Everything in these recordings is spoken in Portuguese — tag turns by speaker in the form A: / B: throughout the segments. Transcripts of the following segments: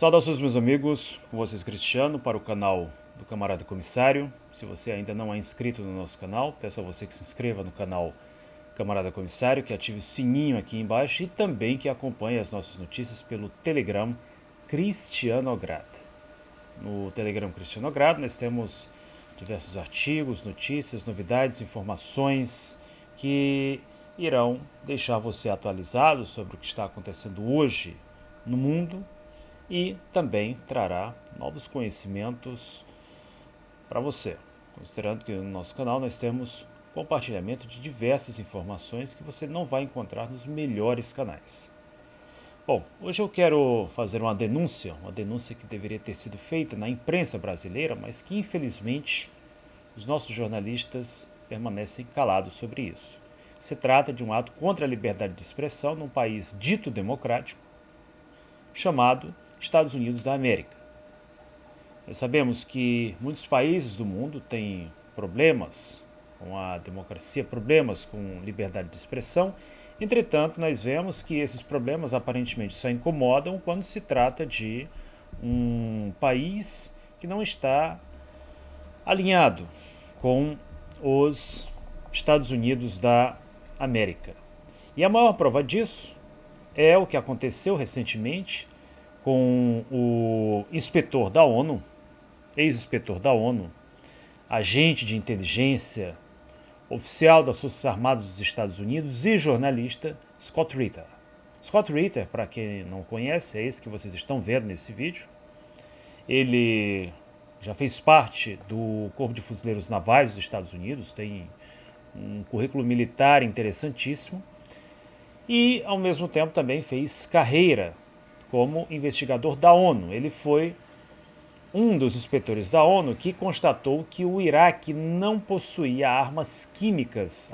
A: Saudações, meus amigos, com vocês Cristiano para o canal do Camarada Comissário. Se você ainda não é inscrito no nosso canal, peço a você que se inscreva no canal Camarada Comissário, que ative o sininho aqui embaixo e também que acompanhe as nossas notícias pelo Telegram Cristianograd. No Telegram Cristianograd nós temos diversos artigos, notícias, novidades, informações que irão deixar você atualizado sobre o que está acontecendo hoje no mundo e também trará novos conhecimentos para você, considerando que no nosso canal nós temos compartilhamento de diversas informações que você não vai encontrar nos melhores canais. Bom, hoje eu quero fazer uma denúncia que deveria ter sido feita na imprensa brasileira, mas que infelizmente os nossos jornalistas permanecem calados sobre isso. Se trata de um ato contra a liberdade de expressão num país dito democrático, chamado Estados Unidos da América. Nós sabemos que muitos países do mundo têm problemas com a democracia, problemas com liberdade de expressão. Entretanto, nós vemos que esses problemas aparentemente só incomodam quando se trata de um país que não está alinhado com os Estados Unidos da América. E a maior prova disso é o que aconteceu recentemente com o inspetor da ONU, ex-inspetor da ONU, agente de inteligência, oficial das Forças Armadas dos Estados Unidos e jornalista Scott Ritter. Scott Ritter, para quem não conhece, é esse que vocês estão vendo nesse vídeo. Ele já fez parte do Corpo de Fuzileiros Navais dos Estados Unidos, tem um currículo militar interessantíssimo e, ao mesmo tempo, também fez carreira como investigador da ONU. Ele foi um dos inspetores da ONU que constatou que o Iraque não possuía armas químicas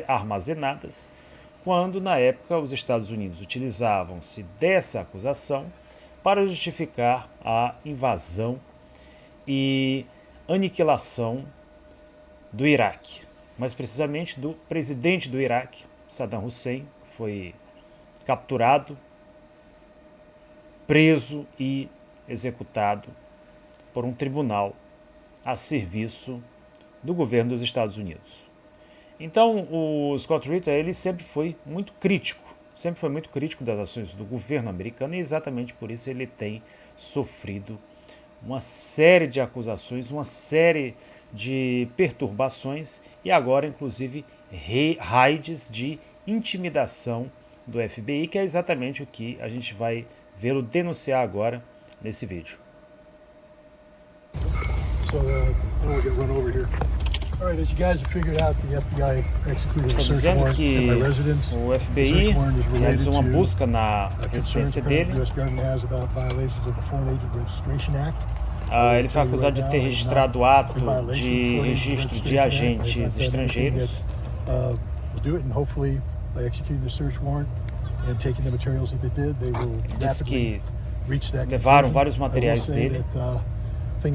A: armazenadas, quando, na época, os Estados Unidos utilizavam-se dessa acusação para justificar a invasão e aniquilação do Iraque. Mais precisamente do presidente do Iraque, Saddam Hussein, foi capturado, preso e executado por um tribunal a serviço do governo dos Estados Unidos. Então, o Scott Ritter, ele sempre foi muito crítico das ações do governo americano e exatamente por isso ele tem sofrido uma série de acusações, uma série de perturbações e agora, inclusive, raids de intimidação do FBI, que é exatamente o que a gente vai vê-lo denunciar agora nesse vídeo. Está dizendo que o FBI realizou uma busca na residência dele. Ele foi acusado de ter registrado ato de registro de agentes estrangeiros. Disse que levaram vários materiais dele. Ele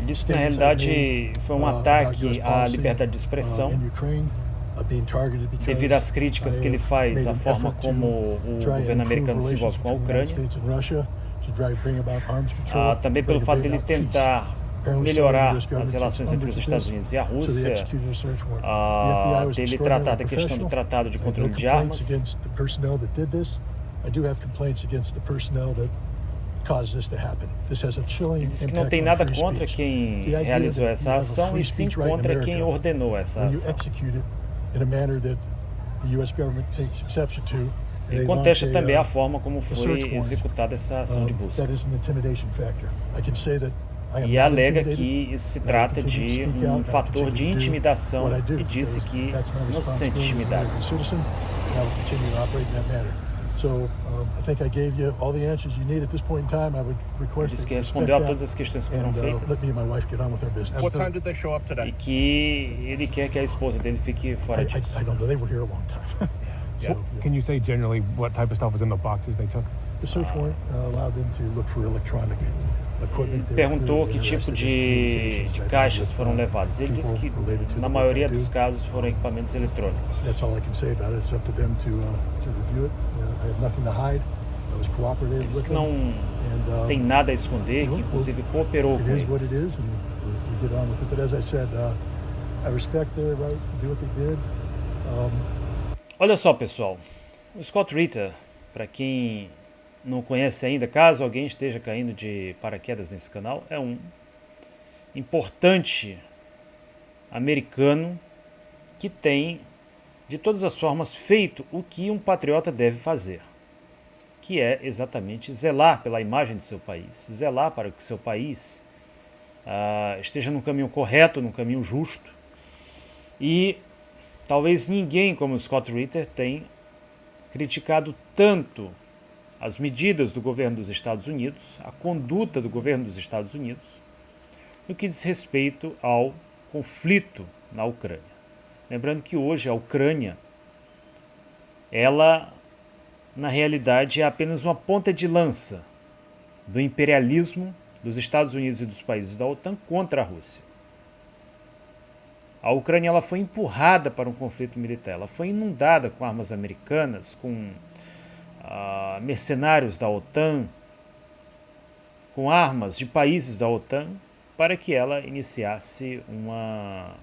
A: disse que na realidade foi um ataque à liberdade de expressão devido às críticas que ele faz à forma como o governo americano se envolve com a Ucrânia. Também pelo fato de ele tentar melhorar as relações entre os Estados Unidos e a Rússia, dele tratar da questão do Tratado de Controle de Armas. Ele disse que não tem nada contra quem realizou essa ação, e sim contra quem ordenou essa ação. Ele contesta também a forma como foi executada essa ação de busca. E alega que isso se trata de um fator de intimidação e disse que não se sente intimidado. Disse que respondeu a todas as questões que foram feitas e que ele quer que a esposa dele fique fora disso.
B: Can you say generally what type of stuff was in the boxes they took?
C: The search warrant allowed them to look for electronic
A: perguntou que tipo de caixas foram levadas. Ele disse que, na maioria dos casos, foram equipamentos eletrônicos. Ele disse que não tem nada a esconder, que inclusive cooperou com eles. Olha só, pessoal, o Scott Ritter, para quem não conhece ainda, caso alguém esteja caindo de paraquedas nesse canal, é um importante americano que tem, de todas as formas, feito o que um patriota deve fazer, que é exatamente zelar pela imagem do seu país, zelar para que seu país esteja no caminho correto, no caminho justo. E talvez ninguém como Scott Ritter tenha criticado tanto as medidas do governo dos Estados Unidos, a conduta do governo dos Estados Unidos, no que diz respeito ao conflito na Ucrânia. Lembrando que hoje a Ucrânia, ela, na realidade, é apenas uma ponta de lança do imperialismo dos Estados Unidos e dos países da OTAN contra a Rússia. A Ucrânia ela foi empurrada para um conflito militar, ela foi inundada com armas americanas, com mercenários da OTAN, com armas de países da OTAN, para que ela iniciasse uma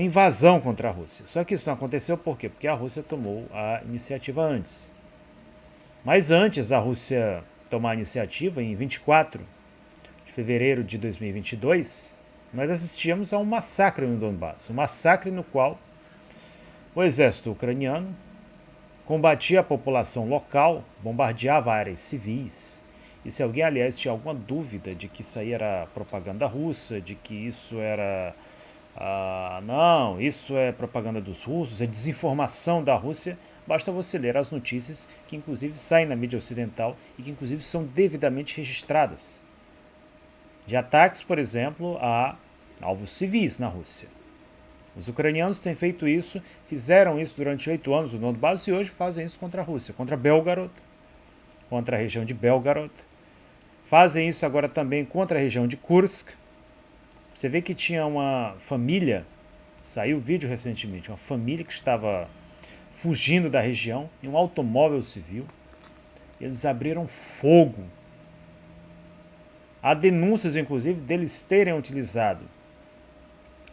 A: invasão contra a Rússia. Só que isso não aconteceu por quê? Porque a Rússia tomou a iniciativa antes. Mas antes da Rússia tomar a iniciativa, em 24 de fevereiro de 2022, nós assistíamos a um massacre no Donbass, um massacre no qual o exército ucraniano combatia a população local, bombardeava áreas civis. E se alguém, aliás, tinha alguma dúvida de que isso aí era propaganda russa, de que isso era... não, isso é propaganda dos russos, é desinformação da Rússia, basta você ler as notícias que inclusive saem na mídia ocidental e que inclusive são devidamente registradas. De ataques, por exemplo, a alvos civis na Rússia. Os ucranianos têm feito isso, fizeram isso durante 8 anos no Donbass e hoje fazem isso contra a Rússia, contra Belgorod, contra a região de Belgorod. Fazem isso agora também contra a região de Kursk. Você vê que tinha uma família, saiu vídeo recentemente, uma família que estava fugindo da região em um automóvel civil. Eles abriram fogo. Há denúncias, inclusive, deles terem utilizado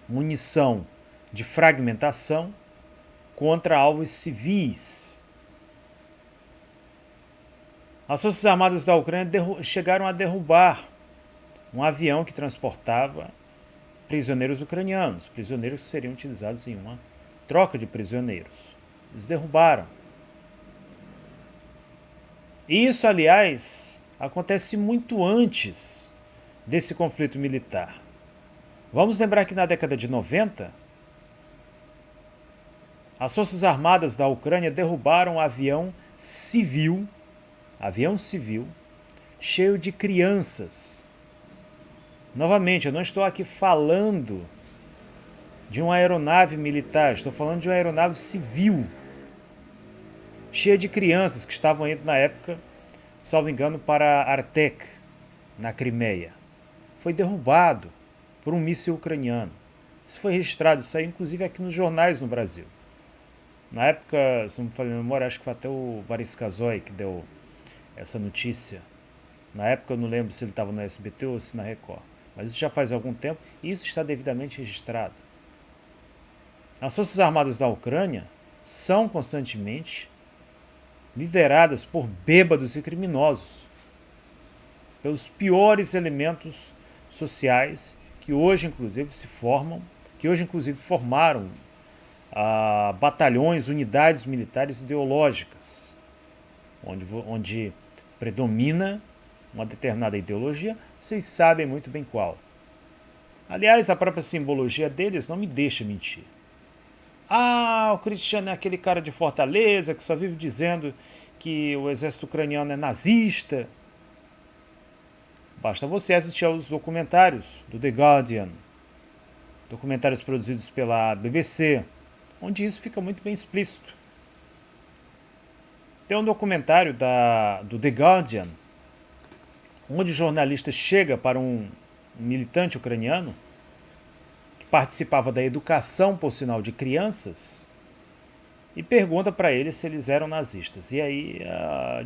A: munição de fragmentação contra alvos civis. As Forças Armadas da Ucrânia chegaram a derrubar um avião que transportava prisioneiros ucranianos, prisioneiros que seriam utilizados em uma troca de prisioneiros. Eles derrubaram. E isso, aliás, acontece muito antes desse conflito militar. Vamos lembrar que na década de 90, as Forças Armadas da Ucrânia derrubaram um avião civil, cheio de crianças. Novamente, eu não estou aqui falando de uma aeronave militar, estou falando de uma aeronave civil, cheia de crianças que estavam indo na época, salvo engano, para Artek, na Crimeia. Foi derrubado por um míssil ucraniano. Isso foi registrado, isso aí inclusive aqui nos jornais no Brasil. Na época, se não me falha a memória, acho que foi até o Boris Kazoy que deu essa notícia. Na época eu não lembro se ele estava no SBT ou se na Record. Mas isso já faz algum tempo e isso está devidamente registrado. As Forças Armadas da Ucrânia são constantemente lideradas por bêbados e criminosos, pelos piores elementos sociais que hoje inclusive formaram batalhões, unidades militares ideológicas, onde predomina uma determinada ideologia, vocês sabem muito bem qual. Aliás, a própria simbologia deles não me deixa mentir. O Cristiano é aquele cara de Fortaleza que só vive dizendo que o exército ucraniano é nazista. Basta você assistir aos documentários do The Guardian, documentários produzidos pela BBC, onde isso fica muito bem explícito. Tem um documentário do The Guardian, onde o jornalista chega para um militante ucraniano que participava da educação, por sinal, de crianças, e pergunta para ele se eles eram nazistas. E aí,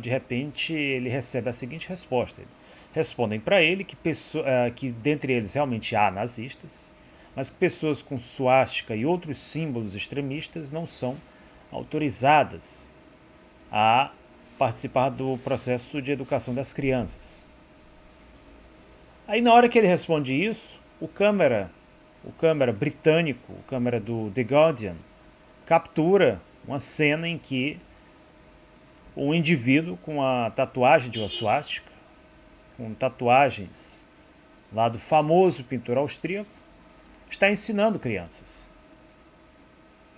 A: de repente, ele recebe a seguinte resposta. Respondem para ele que dentre eles realmente há nazistas, mas que pessoas com suástica e outros símbolos extremistas não são autorizadas a participar do processo de educação das crianças. Aí, na hora que ele responde isso, o câmera britânico, o câmera do The Guardian, captura uma cena em que um indivíduo com a tatuagem de uma suástica, com tatuagens lá do famoso pintor austríaco, está ensinando crianças,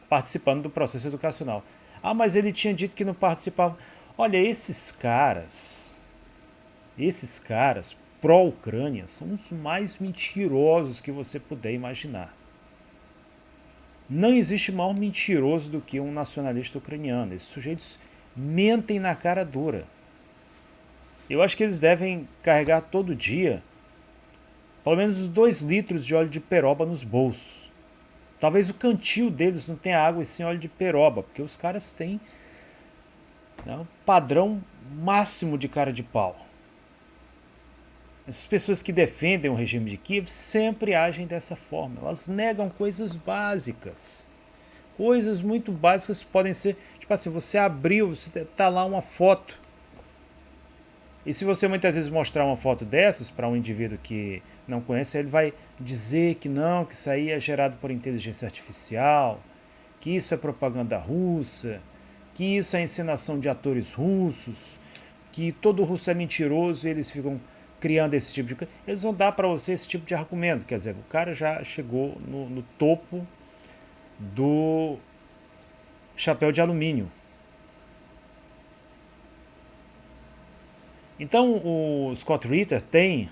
A: participando do processo educacional. Ah, mas ele tinha dito que não participava. Olha, esses caras pró-Ucrânia são os mais mentirosos que você puder imaginar. Não existe maior mentiroso do que um nacionalista ucraniano. Esses sujeitos mentem na cara dura. Eu acho que eles devem carregar todo dia pelo menos 2 litros de óleo de peroba nos bolsos. Talvez o cantil deles não tenha água e sim óleo de peroba, porque os caras têm, né, um padrão máximo de cara de pau. Essas pessoas que defendem o regime de Kiev sempre agem dessa forma. Elas negam coisas básicas. Coisas muito básicas podem ser, tipo assim, você abriu, você tá lá uma foto. E se você muitas vezes mostrar uma foto dessas para um indivíduo que não conhece, ele vai dizer que não, que isso aí é gerado por inteligência artificial, que isso é propaganda russa, que isso é encenação de atores russos, que todo russo é mentiroso e eles ficam criando esse tipo de coisa. Eles vão dar para você esse tipo de argumento. Quer dizer, o cara já chegou no topo do chapéu de alumínio. Então o Scott Ritter tem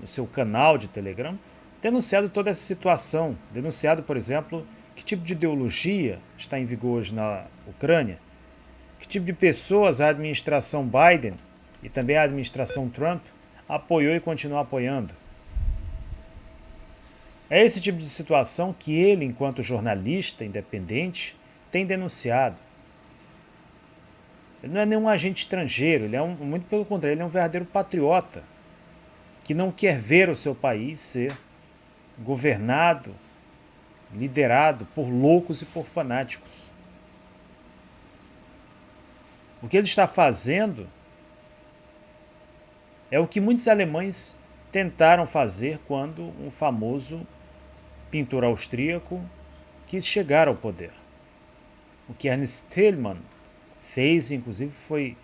A: no seu canal de Telegram denunciado toda essa situação. Denunciado, por exemplo, que tipo de ideologia está em vigor hoje na Ucrânia, que tipo de pessoas a administração Biden e também a administração Trump apoiou e continua apoiando. É esse tipo de situação que ele, enquanto jornalista independente, tem denunciado. Ele não é nenhum agente estrangeiro, ele é muito pelo contrário, ele é um verdadeiro patriota que não quer ver o seu país ser governado, liderado por loucos e por fanáticos. O que ele está fazendo é o que muitos alemães tentaram fazer quando um famoso pintor austríaco quis chegar ao poder. O que Ernst Thälmann fez, inclusive, foi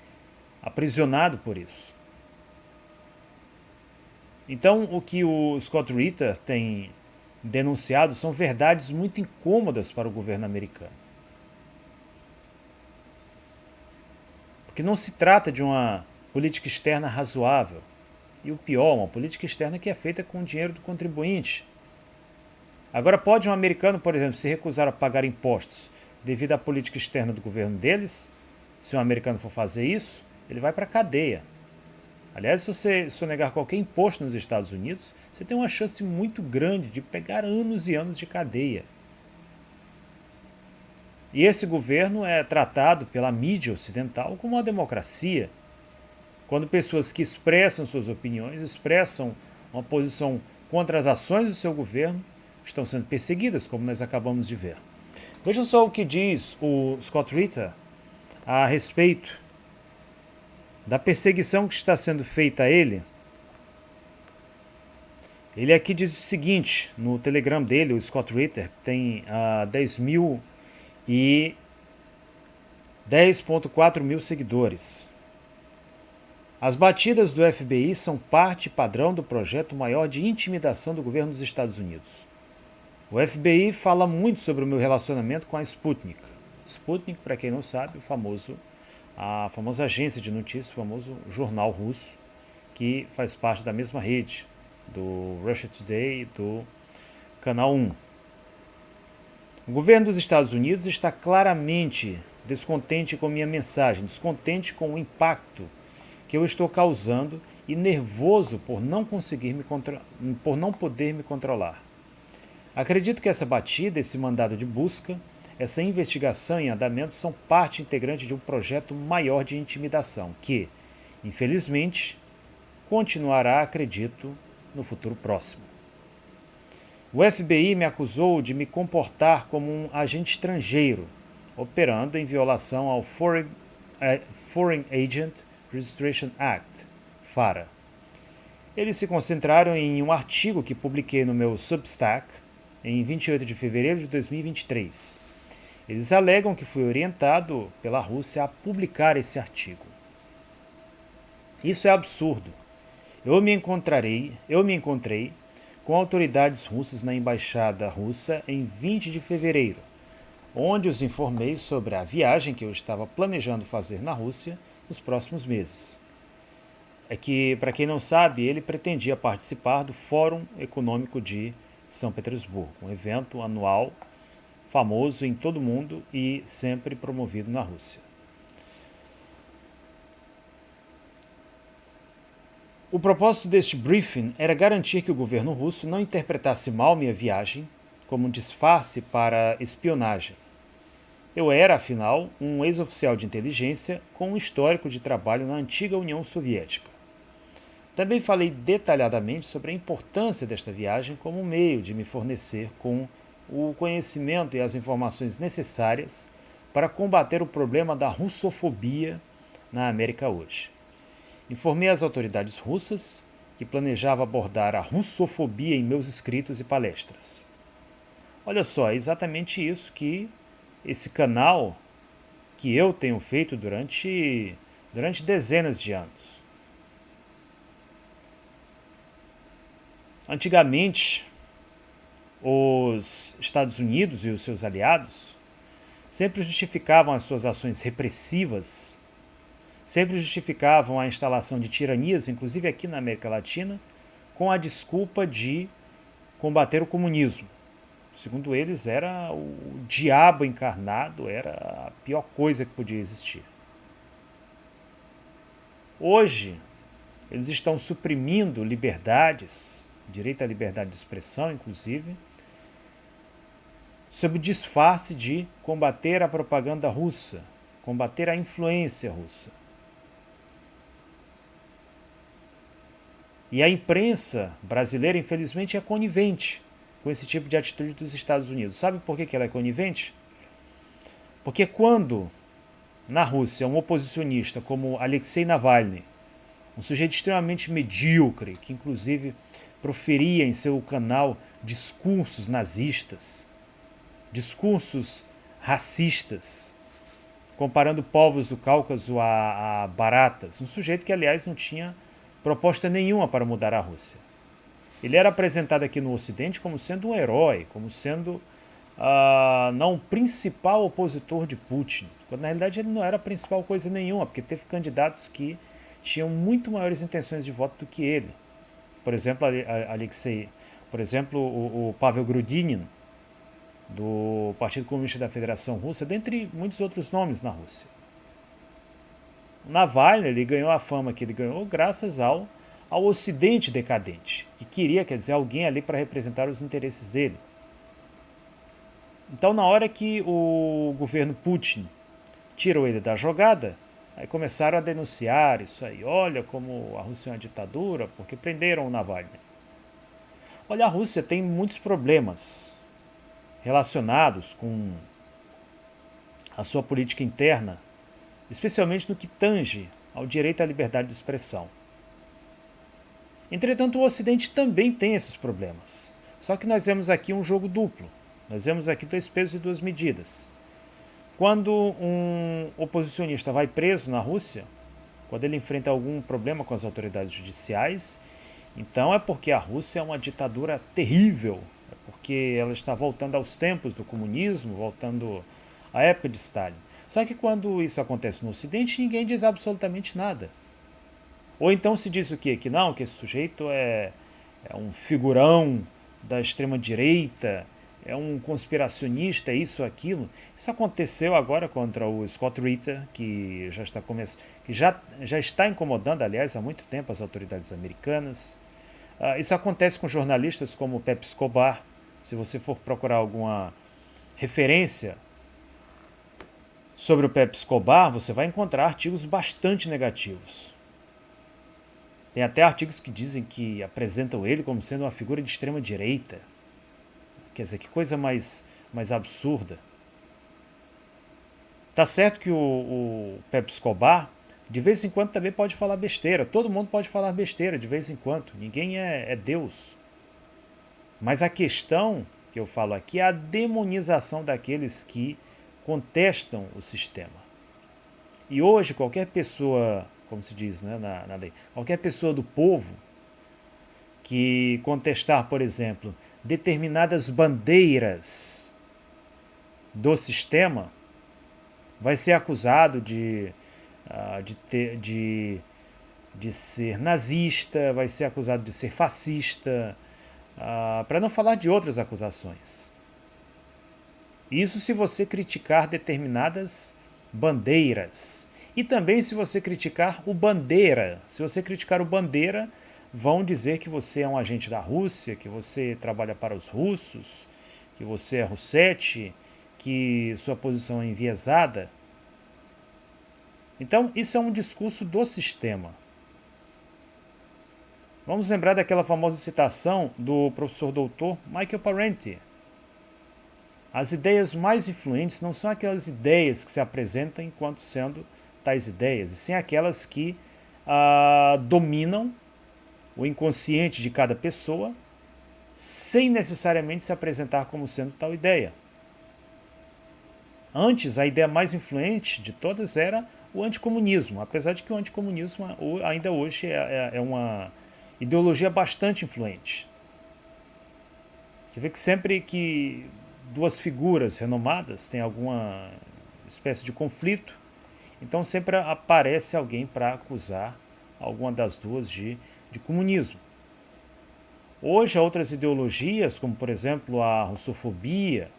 A: aprisionado por isso. Então, o que o Scott Ritter tem denunciado são verdades muito incômodas para o governo americano. Porque não se trata de uma política externa razoável. E o pior, uma política externa que é feita com o dinheiro do contribuinte. Agora, pode um americano, por exemplo, se recusar a pagar impostos devido à política externa do governo deles? Se um americano for fazer isso, ele vai para a cadeia. Aliás, se você sonegar qualquer imposto nos Estados Unidos, você tem uma chance muito grande de pegar anos e anos de cadeia. E esse governo é tratado pela mídia ocidental como uma democracia. Quando pessoas que expressam suas opiniões, expressam uma posição contra as ações do seu governo, estão sendo perseguidas, como nós acabamos de ver. Veja só o que diz o Scott Ritter a respeito da perseguição que está sendo feita a ele. Ele aqui diz o seguinte, no Telegram dele, o Scott Ritter, que tem 10.4 mil seguidores. As batidas do FBI são parte padrão do projeto maior de intimidação do governo dos Estados Unidos. O FBI fala muito sobre o meu relacionamento com a Sputnik. Sputnik, para quem não sabe, a famosa agência de notícias, o famoso jornal russo, que faz parte da mesma rede, do Russia Today e do Canal 1. O governo dos Estados Unidos está claramente descontente com minha mensagem, descontente com o impacto que eu estou causando e nervoso por não poder me controlar. Acredito que essa batida, esse mandado de busca, essa investigação em andamento são parte integrante de um projeto maior de intimidação que, infelizmente, continuará, acredito, no futuro próximo. O FBI me acusou de me comportar como um agente estrangeiro, operando em violação ao Foreign Agent Registration Act, FARA. Eles se concentraram em um artigo que publiquei no meu Substack em 28 de fevereiro de 2023. Eles alegam que fui orientado pela Rússia a publicar esse artigo. Isso é absurdo. Eu me encontrei com autoridades russas na embaixada russa em 20 de fevereiro, onde os informei sobre a viagem que eu estava planejando fazer na Rússia nos próximos meses. É que, para quem não sabe, ele pretendia participar do Fórum Econômico de São Petersburgo, um evento anual famoso em todo o mundo e sempre promovido na Rússia. O propósito deste briefing era garantir que o governo russo não interpretasse mal minha viagem como um disfarce para espionagem. Eu era, afinal, um ex-oficial de inteligência com um histórico de trabalho na antiga União Soviética. Também falei detalhadamente sobre a importância desta viagem como meio de me fornecer com o conhecimento e as informações necessárias para combater o problema da russofobia na América hoje. Informei as autoridades russas que planejava abordar a russofobia em meus escritos e palestras. Olha só, é exatamente isso que esse canal que eu tenho feito durante dezenas de anos. Antigamente, os Estados Unidos e os seus aliados sempre justificavam as suas ações repressivas, sempre justificavam a instalação de tiranias, inclusive aqui na América Latina, com a desculpa de combater o comunismo. Segundo eles, era o diabo encarnado, era a pior coisa que podia existir. Hoje, eles estão suprimindo liberdades, direito à liberdade de expressão, inclusive, sob o disfarce de combater a propaganda russa, combater a influência russa. E a imprensa brasileira, infelizmente, é conivente com esse tipo de atitude dos Estados Unidos. Sabe por que ela é conivente? Porque quando, na Rússia, um oposicionista como Alexei Navalny, um sujeito extremamente medíocre, que inclusive proferia em seu canal discursos nazistas, discursos racistas, comparando povos do Cáucaso a baratas, um sujeito que, aliás, não tinha proposta nenhuma para mudar a Rússia. Ele era apresentado aqui no Ocidente como sendo um herói, como sendo não o principal opositor de Putin, quando na realidade ele não era a principal coisa nenhuma, porque teve candidatos que tinham muito maiores intenções de voto do que ele. Por exemplo, o Pavel Grudinin, do Partido Comunista da Federação Russa, dentre muitos outros nomes na Rússia. Navalny, ele ganhou a fama que ele ganhou graças ao Ocidente decadente, que queria, alguém ali para representar os interesses dele. Então, na hora que o governo Putin tirou ele da jogada, aí começaram a denunciar isso aí. Olha como a Rússia é uma ditadura, porque prenderam o Navalny. Olha, a Rússia tem muitos problemas relacionados com a sua política interna, especialmente no que tange ao direito à liberdade de expressão. Entretanto, o Ocidente também tem esses problemas. Só que nós vemos aqui um jogo duplo. Nós vemos aqui 2 pesos e 2 medidas. Quando um oposicionista vai preso na Rússia, quando ele enfrenta algum problema com as autoridades judiciais, então é porque a Rússia é uma ditadura terrível, é porque ela está voltando aos tempos do comunismo, voltando à época de Stalin. Só que quando isso acontece no Ocidente, ninguém diz absolutamente nada. Ou então se diz o quê? Que não, que esse sujeito é um figurão da extrema-direita, é um conspiracionista, é isso, aquilo. Isso aconteceu agora contra o Scott Ritter, que já está incomodando, aliás, há muito tempo as autoridades americanas. Isso acontece com jornalistas como Pepe Escobar. Se você for procurar alguma referência sobre o Pepe Escobar, você vai encontrar artigos bastante negativos. Tem até artigos que dizem que apresentam ele como sendo uma figura de extrema direita. Quer dizer, que coisa mais absurda. Tá certo que o Pepe Escobar, de vez em quando, também pode falar besteira. Todo mundo pode falar besteira de vez em quando. Ninguém é Deus. Mas a questão que eu falo aqui é a demonização daqueles que contestam o sistema. E hoje, qualquer pessoa, como se diz, né, na lei, qualquer pessoa do povo que contestar, por exemplo, determinadas bandeiras do sistema, vai ser acusado de ser nazista, vai ser acusado de ser fascista, para não falar de outras acusações. Isso se você criticar determinadas bandeiras. E também se você criticar o Bandeira. Se você criticar o Bandeira, vão dizer que você é um agente da Rússia, que você trabalha para os russos, que você é russete, que sua posição é enviesada. Então, isso é um discurso do sistema. Vamos lembrar daquela famosa citação do professor doutor Michael Parenti. As ideias mais influentes não são aquelas ideias que se apresentam enquanto sendo tais ideias, e sim aquelas que dominam o inconsciente de cada pessoa sem necessariamente se apresentar como sendo tal ideia. Antes, a ideia mais influente de todas era o anticomunismo, apesar de que o anticomunismo ainda hoje é uma ideologia bastante influente. Você vê que sempre que duas figuras renomadas têm alguma espécie de conflito, então sempre aparece alguém para acusar alguma das duas de comunismo. Hoje há outras ideologias, como por exemplo a russofobia,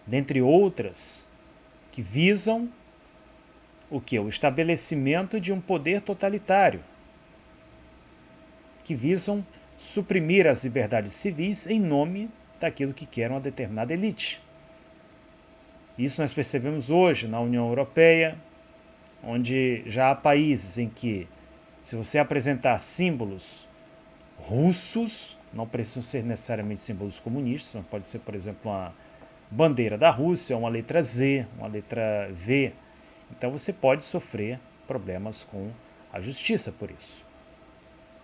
A: dentre outras, que visam o quê? O estabelecimento de um poder totalitário, que visam suprimir as liberdades civis em nome daquilo que quer uma determinada elite. Isso nós percebemos hoje na União Europeia, onde já há países em que, se você apresentar símbolos russos, não precisam ser necessariamente símbolos comunistas, não pode ser, por exemplo, uma bandeira da Rússia, uma letra Z, uma letra V. Então você pode sofrer problemas com a justiça por isso.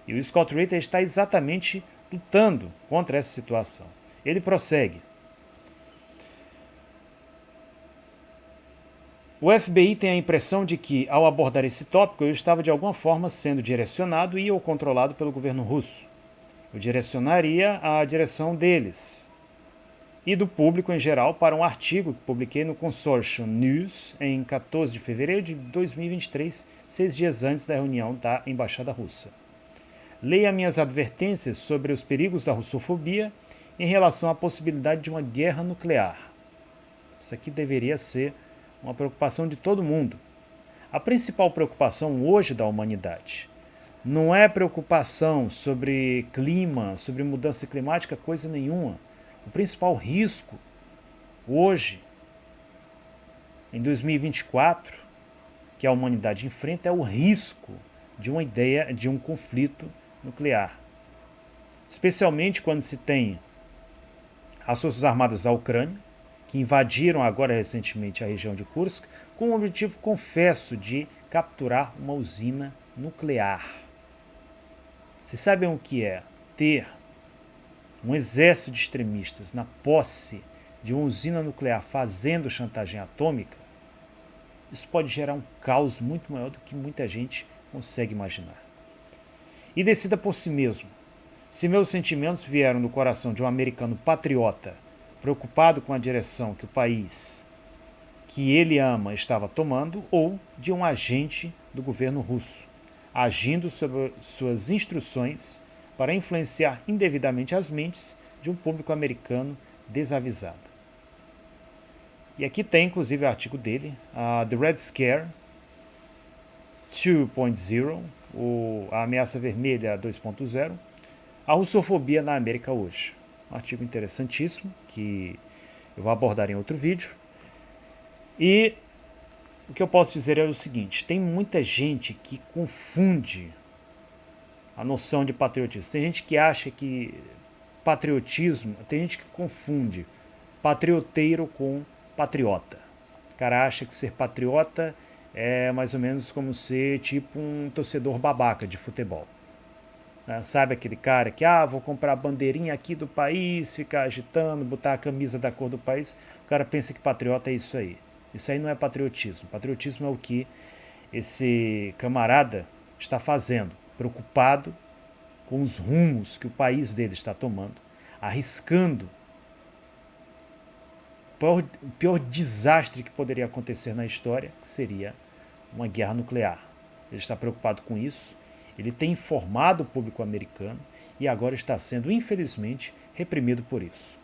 A: E o Scott Ritter está exatamente lutando contra essa situação. Ele prossegue. O FBI tem a impressão de que, ao abordar esse tópico, eu estava de alguma forma sendo direcionado e ou controlado pelo governo russo. Eu direcionaria a direção deles e do público em geral para um artigo que publiquei no Consortium News em 14 de fevereiro de 2023, 6 dias antes da reunião da Embaixada Russa. Leia minhas advertências sobre os perigos da russofobia em relação à possibilidade de uma guerra nuclear. Isso aqui deveria ser uma preocupação de todo mundo. A principal preocupação hoje da humanidade não é preocupação sobre clima, sobre mudança climática, coisa nenhuma. O principal risco hoje, em 2024, que a humanidade enfrenta é o risco de uma ideia de um conflito nuclear. Especialmente quando se tem as Forças Armadas da Ucrânia, que invadiram agora recentemente a região de Kursk, com o objetivo, confesso, de capturar uma usina nuclear. Vocês sabem o que é ter um exército de extremistas na posse de uma usina nuclear fazendo chantagem atômica? Isso pode gerar um caos muito maior do que muita gente consegue imaginar. E decida por si mesmo. Se meus sentimentos vieram do coração de um americano patriota, preocupado com a direção que o país que ele ama estava tomando, ou de um agente do governo russo, agindo sob suas instruções para influenciar indevidamente as mentes de um público americano desavisado. E aqui tem, inclusive, o artigo dele, The Red Scare 2.0, a ameaça vermelha 2.0, a russofobia na América hoje. Um artigo interessantíssimo, que eu vou abordar em outro vídeo. E o que eu posso dizer é o seguinte, tem muita gente que confunde a noção de patriotismo. Tem gente que acha que patriotismo, tem gente que confunde patrioteiro com patriota. O cara acha que ser patriota é mais ou menos como ser tipo um torcedor babaca de futebol. Sabe aquele cara que, vou comprar a bandeirinha aqui do país, ficar agitando, botar a camisa da cor do país. O cara pensa que patriota é isso aí. Isso aí não é patriotismo. Patriotismo é o que esse camarada está fazendo, preocupado com os rumos que o país dele está tomando, arriscando o pior desastre que poderia acontecer na história, que seria uma guerra nuclear. Ele está preocupado com isso, ele tem informado o público americano e agora está sendo, infelizmente, reprimido por isso.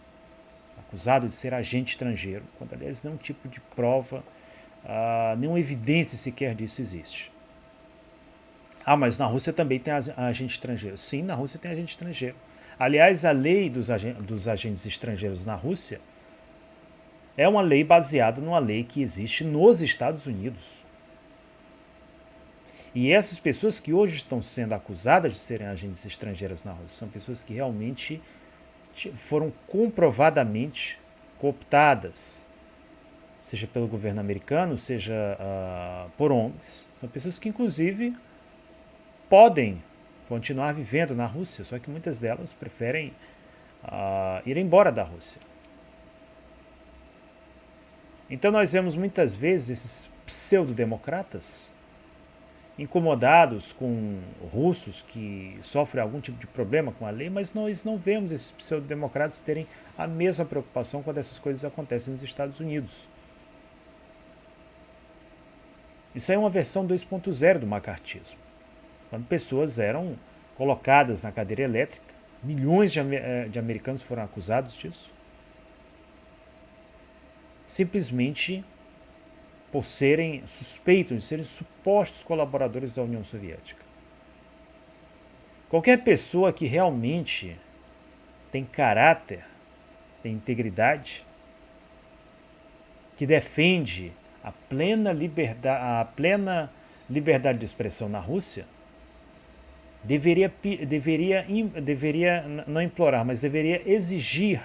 A: Acusado de ser agente estrangeiro, quando aliás nenhum tipo de prova, nenhuma evidência sequer disso existe. Mas na Rússia também tem agente estrangeiro. Sim, na Rússia tem agente estrangeiro. Aliás, a lei dos agentes estrangeiros na Rússia é uma lei baseada numa lei que existe nos Estados Unidos. E essas pessoas que hoje estão sendo acusadas de serem agentes estrangeiras na Rússia são pessoas que realmente foram comprovadamente cooptadas, seja pelo governo americano, seja por ONGs. São pessoas que, inclusive, podem continuar vivendo na Rússia, só que muitas delas preferem ir embora da Rússia. Então nós vemos muitas vezes esses pseudo-democratas incomodados com russos que sofrem algum tipo de problema com a lei, mas nós não vemos esses pseudo-democratas terem a mesma preocupação quando essas coisas acontecem nos Estados Unidos. Isso é uma versão 2.0 do macartismo, quando pessoas eram colocadas na cadeira elétrica, milhões de americanos foram acusados disso, simplesmente por serem suspeitos de serem supostos colaboradores da União Soviética. Qualquer pessoa que realmente tem caráter, tem integridade, que defende a plena liberdade de expressão na Rússia, deveria não implorar, mas deveria exigir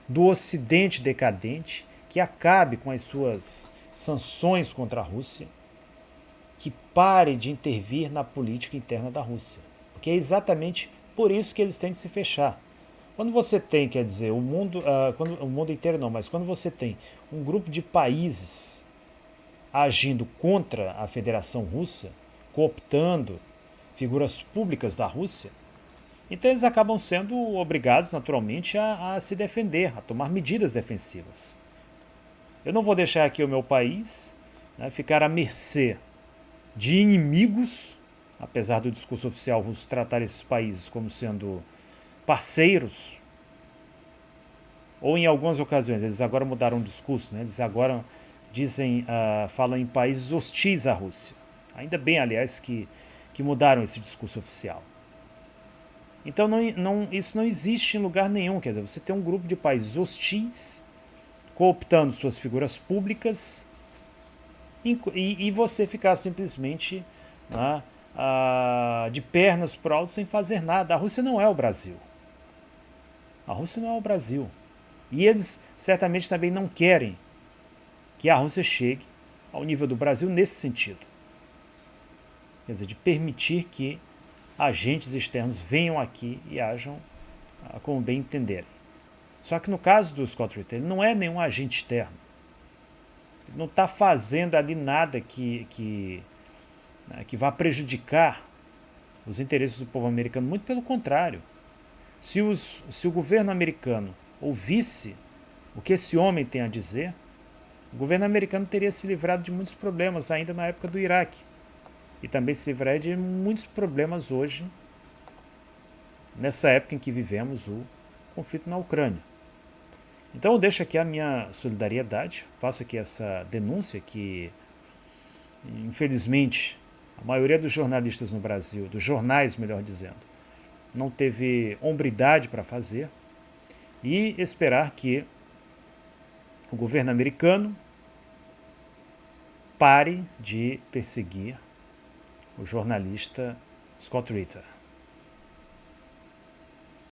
A: do Ocidente decadente que acabe com as suas sanções contra a Rússia, que pare de intervir na política interna da Rússia. Porque é exatamente por isso que eles têm que se fechar. Quando você tem, quer dizer, o mundo inteiro não, mas quando você tem um grupo de países agindo contra a Federação Russa, cooptando figuras públicas da Rússia, então eles acabam sendo obrigados, naturalmente, a se defender, a tomar medidas defensivas. Eu não vou deixar aqui o meu país ficar à mercê de inimigos, apesar do discurso oficial russo tratar esses países como sendo parceiros, ou em algumas ocasiões, eles agora mudaram o discurso, eles agora falam em países hostis à Rússia. Ainda bem, aliás, que mudaram esse discurso oficial. Então isso não existe em lugar nenhum, quer dizer, você tem um grupo de países hostis cooptando suas figuras públicas e você ficar simplesmente de pernas pro alto sem fazer nada. A Rússia não é o Brasil. A Rússia não é o Brasil. E eles certamente também não querem que a Rússia chegue ao nível do Brasil nesse sentido. Quer dizer, de permitir que agentes externos venham aqui e ajam como bem entenderem. Só que no caso do Scott Ritter, ele não é nenhum agente externo. Ele não está fazendo ali nada que vá prejudicar os interesses do povo americano. Muito pelo contrário. Se o governo americano ouvisse o que esse homem tem a dizer, o governo americano teria se livrado de muitos problemas ainda na época do Iraque. E também se livraria de muitos problemas hoje, nessa época em que vivemos o conflito na Ucrânia. Então eu deixo aqui a minha solidariedade, faço aqui essa denúncia que, infelizmente, a maioria dos jornalistas no Brasil, dos jornais, melhor dizendo, não teve hombridade para fazer, e esperar que o governo americano pare de perseguir o jornalista Scott Ritter.